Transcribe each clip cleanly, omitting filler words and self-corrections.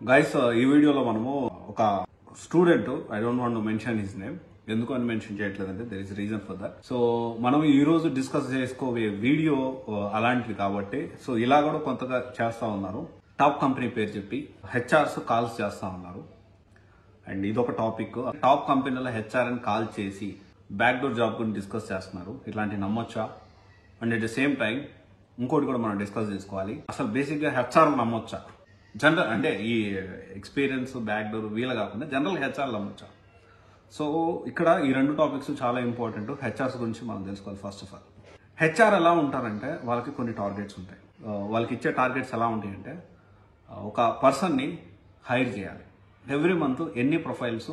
Guys ఈ వీడియోలో మనము ఒక student, I don't want to mention his name, ఎందుకు అని మెన్షన్ చేయట్లేదంటే there is reason for that. So మనం ఈ రోజు డిస్కస్ చేసుకోబోయే వీడియో అలాంటివి కాబట్టి సో ఇలా కూడా కొంతగా చేస్తా ఉన్నారు. టాప్ కంపెనీ పేరు చెప్పి హెచ్ఆర్స్ కాల్స్ చేస్తా ఉన్నారు. అండ్ ఇదొక టాపిక్. టాప్ కంపెనీలో హెచ్ఆర్ అని కాల్ చేసి బ్యాక్ డోర్ జాబ్ గురించి డిస్కస్ చేస్తున్నారు. ఇట్లాంటి నమ్మొచ్చా? And at the same time ఇంకోటి కూడా మనం డిస్కస్ చేసుకోవాలి, అసలు బేసిక్ గా హెచ్ఆర్ నమ్మొచ్చా? జనరల్ అంటే ఈ ఎక్స్పీరియన్స్ బ్యాక్ డోర్ వీళ్ళ కాకుండా జనరల్ హెచ్ఆర్ నమ్మొచ్చా? సో ఇక్కడ ఈ రెండు టాపిక్స్ చాలా ఇంపార్టెంట్. హెచ్ఆర్స్ గురించి మనం తెలుసుకోవాలి. ఫస్ట్ ఆఫ్ ఆల్ హెచ్ఆర్ ఎలా ఉంటారంటే వాళ్ళకి కొన్ని టార్గెట్స్ ఉంటాయి. వాళ్ళకి ఇచ్చే టార్గెట్స్ ఎలా ఉంటాయంటే ఒక పర్సన్ని హైర్ చేయాలి. ఎవ్రీ మంత్ ఎన్ని ప్రొఫైల్స్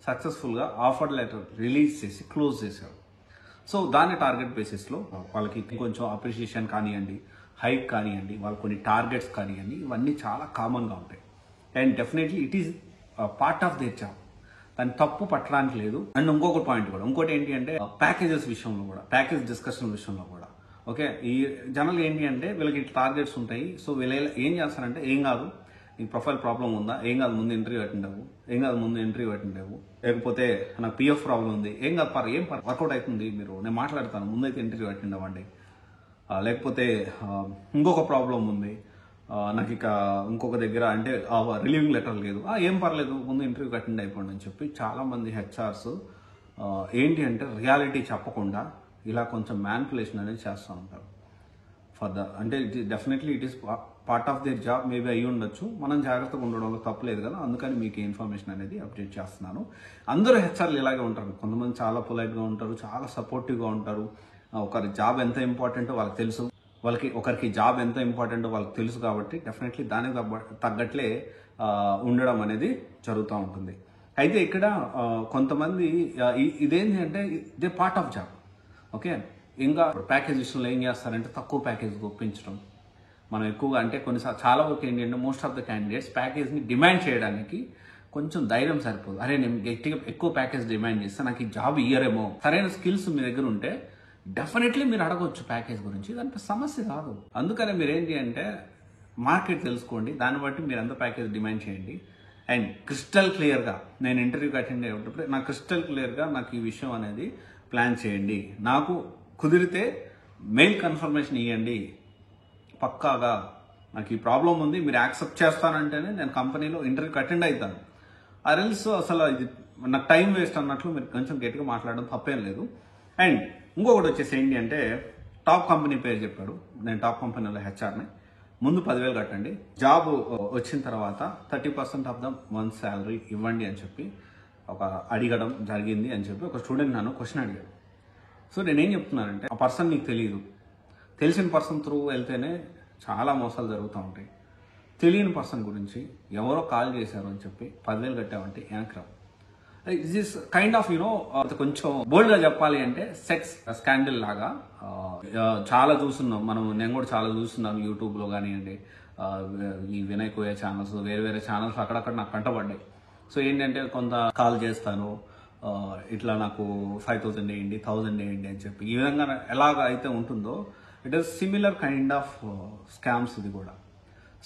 సక్సెస్ఫుల్గా ఆఫర్ లెటర్ రిలీజ్ చేసి క్లోజ్ చేశారు. సో దాని టార్గెట్ బేసిస్లో వాళ్ళకి కొంచెం అప్రిషియేషన్ కానివ్వండి, హైక్ కానివ్వండి, వాళ్ళు కొన్ని టార్గెట్స్ కానివ్వండి, ఇవన్నీ చాలా కామన్గా ఉంటాయి. And definitely it is part of their job. దాన్ని తప్పు పట్టడానికి లేదు. అండ్ ఇంకొక పాయింట్ కూడా, ఇంకోటి ఏంటి అంటే ప్యాకేజెస్ విషయంలో కూడా, ప్యాకేజ్ డిస్కషన్ విషయంలో కూడా ఓకే. ఈ జనరల్ ఏంటి అంటే వీళ్ళకి టార్గెట్స్ ఉంటాయి. సో వీళ్ళు ఏం చేస్తారంటే, ఏం కాదు నీ ప్రొఫైల్ ప్రాబ్లం ఉందా, ఏం కాదు ముందు ఇంటర్వ్యూ అటెండ్ అవ్వు, ఏం కాదు ముందు ఇంటర్వ్యూ అటెండ్ అవ్వు, లేకపోతే నాకు పిఎఫ్ ప్రాబ్లం ఉంది, ఏం కాదు ఏం వర్కౌట్ అవుతుంది, మీరు నేను మాట్లాడతాను ముందైతే ఇంటర్వ్యూ అటెండ్ అవ్వండి. లేకపోతే ఇంకొక ప్రాబ్లం ఉంది, నాకు ఇక ఇంకొక దగ్గర అంటే రిలీవింగ్ లెటర్ లేదు, ఏం పర్లేదు ముందు ఇంటర్వ్యూకి అటెండ్ అయిపోండి అని చెప్పి చాలా మంది హెచ్ఆర్స్ ఏంటి అంటే రియాలిటీ చెప్పకుండా ఇలా కొంచెం మ్యానిపులేషన్ అనేది చేస్తూ ఉంటారు. ఫర్ ద అంటే definitely it is part of their job. Maybe అయ్యి ఉండొచ్చు, మనం జాగ్రత్తగా ఉండడంలో తప్పలేదు కదా, అందుకని మీకు ఇన్ఫర్మేషన్ అనేది అప్డేట్ చేస్తున్నాను. అందరూ హెచ్ఆర్లు ఇలాగే ఉంటారు. కొంతమంది చాలా పొలైట్గా ఉంటారు, చాలా సపోర్టివ్గా ఉంటారు. ఒకరి జాబ్ ఎంత ఇంపార్టెంటో వాళ్ళకి తెలుసు, ఒకరికి జాబ్ ఎంత ఇంపార్టెంటో వాళ్ళకి తెలుసు కాబట్టి డెఫినెట్లీ దానికి తగ్గట్లే ఉండడం అనేది జరుగుతూ ఉంటుంది. అయితే ఇక్కడ కొంతమంది ఇదేంటి అంటే ఇదే పార్ట్ ఆఫ్ జాబ్. ఓకే, ఇంకా ప్యాకేజ్ విషయంలో ఏం చేస్తారంటే తక్కువ ప్యాకేజ్ ఒప్పించడం. మనం ఎక్కువగా అంటే కొన్నిసార్లు చాలా వరకు ఏంటి అంటే మోస్ట్ ఆఫ్ ద క్యాండిడేట్స్ ప్యాకేజ్ని డిమాండ్ చేయడానికి కొంచెం ధైర్యం సరిపోదు. అరే నేను గట్టిగా ఎక్కువ ప్యాకేజ్ డిమాండ్ చేస్తే నాకు ఈ జాబ్ ఇయ్యరేమో. సరైన స్కిల్స్ మీ దగ్గర ఉంటే డెఫినెట్లీ మీరు అడగవచ్చు ప్యాకేజ్ గురించి, దానికి సమస్య కాదు. అందుకనే మీరు ఏంటి అంటే మార్కెట్ తెలుసుకోండి, దాన్ని బట్టి మీరు ఎంత ప్యాకేజ్ డిమాండ్ చేయండి. అండ్ క్రిస్టల్ క్లియర్గా నేను ఇంటర్వ్యూకి అటెండ్ అయ్యేటప్పుడు నాకు క్రిస్టల్ క్లియర్గా నాకు ఈ విషయం అనేది ప్లాన్ చేయండి, నాకు కుదిరితే మెయిల్ కన్ఫర్మేషన్ ఇవ్వండి, పక్కాగా నాకు ఈ ప్రాబ్లం ఉంది మీరు యాక్సెప్ట్ చేస్తానంటేనే నేను కంపెనీలో ఇంటర్వ్యూకి అటెండ్ అవుతాను. అరెల్స్ అసలు ఇది నాకు టైం వేస్ట్ అన్నట్లు మీరు కొంచెం గట్టిగా మాట్లాడడం తప్పేం లేదు. అండ్ ఇంకొకటి వచ్చేసి ఏంటి అంటే టాప్ కంపెనీ పేరు చెప్పాడు, నేను టాప్ కంపెనీలో హెచ్ఆర్ని, ముందు 10,000 కట్టండి, జాబ్ వచ్చిన తర్వాత 30% ఆఫ్ ద మంత్ శాలరీ ఇవ్వండి అని చెప్పి ఒక అడగడం జరిగింది అని చెప్పి ఒక స్టూడెంట్ నన్ను క్వశ్చన్ అడిగాడు. సో నేనేం చెప్తున్నానంటే ఆ పర్సన్ నీకు తెలియదు, తెలిసిన పర్సన్ త్రూ వెళ్తేనే చాలా మోసాలు జరుగుతూ ఉంటాయి. తెలియని పర్సన్ గురించి ఎవరో కాల్ చేశారు అని చెప్పి 10,000 కట్టామంటే వెనక్కి రావు. ఇట్ ఈస్ కైండ్ ఆఫ్ కొంచెం బోల్డ్గా చెప్పాలి అంటే సెక్స్ స్కాండల్ లాగా చాలా చూస్తున్నాం మనం. నేను కూడా చాలా చూస్తున్నాను యూట్యూబ్లో కానివ్వండి, ఈ వినయ్ కోయ ఛానల్స్, వేరే వేరే ఛానల్స్ అక్కడక్కడ నాకు కంటపడ్డాయి. సో ఏంటంటే కొంత కాల్ చేస్తాను, ఇట్లా నాకు 5,000 వేయండి, 1,000 వేయండి అని చెప్పి ఈ విధంగా ఎలాగ అయితే ఉంటుందో it is similar kind of scams ఇది కూడా.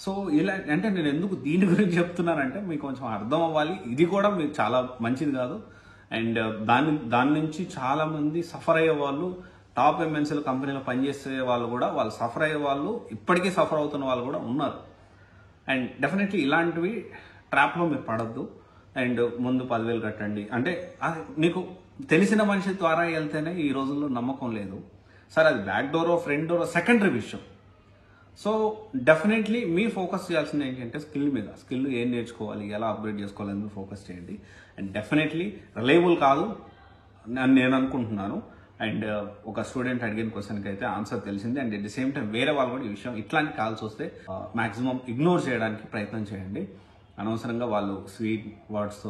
సో ఇలా అంటే నేను ఎందుకు దీని గురించి చెప్తున్నానంటే మీకు కొంచెం అర్థం అవ్వాలి, ఇది కూడా మీకు చాలా మంచిది కాదు. అండ్ దాని నుంచి చాలా మంది సఫర్ అయ్యే వాళ్ళు, టాప్ ఎంఎన్సీల కంపెనీలో పనిచేసే వాళ్ళు కూడా వాళ్ళు సఫర్ అయ్యే వాళ్ళు, ఇప్పటికీ సఫర్ అవుతున్న వాళ్ళు కూడా ఉన్నారు. అండ్ డెఫినెట్లీ ఇలాంటివి ట్రాప్లో మీరు పడద్దు. అండ్ ముందు 10,000 కట్టండి అంటే నీకు తెలిసిన మనిషి ద్వారా వెళ్తేనే ఈ రోజుల్లో నమ్మకం లేదు. సరే అది బ్యాక్ డోరో ఫ్రంట్ డోరో సెకండరీ విషయం. సో డెఫినెట్లీ మీ ఫోకస్ చేయాల్సింది ఏంటంటే స్కిల్ మీద, స్కిల్ ఏం నేర్చుకోవాలి, ఎలా అప్గ్రేడ్ చేసుకోవాలని మీరు ఫోకస్ చేయండి. అండ్ డెఫినెట్లీ రిలయబుల్ కాదు అని నేను అనుకుంటున్నాను. అండ్ ఒక స్టూడెంట్ అడిగిన క్వశ్చన్కి అయితే ఆన్సర్ తెలిసింది. And at the same time వేరే వాళ్ళు కూడా ఈ విషయం ఇట్లాంటి కాల్స్ వస్తే మాక్సిమం ఇగ్నోర్ చేయడానికి ప్రయత్నం చేయండి. అనవసరంగా వాళ్ళు స్వీట్ వర్డ్స్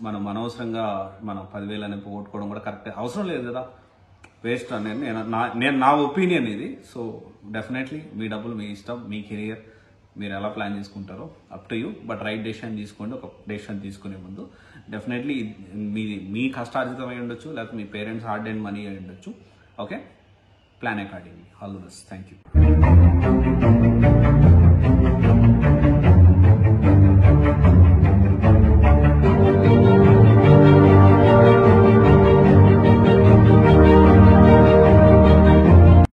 మనం అనవసరంగా మనం 10,000 అని పోగొట్టుకోవడం కూడా కరెక్ట్ అవసరం లేదు కదా, వేస్ట్ అనేది నేను నా ఒపీనియన్ ఇది. సో డెఫినెట్లీ మీ డబ్బులు మీ ఇష్టం, మీ కెరియర్ మీరు ఎలా ప్లాన్ చేసుకుంటారో up to you. But right decision తీసుకోండి. ఒక డెసిషన్ తీసుకునే ముందు డెఫినెట్లీ మీ కష్టార్జితం అయి ఉండొచ్చు, లేకపోతే మీ పేరెంట్స్ హార్డ్ అండ్ మనీ అయి ఉండొచ్చు. Okay, plan accordingly. All the best. Thank you.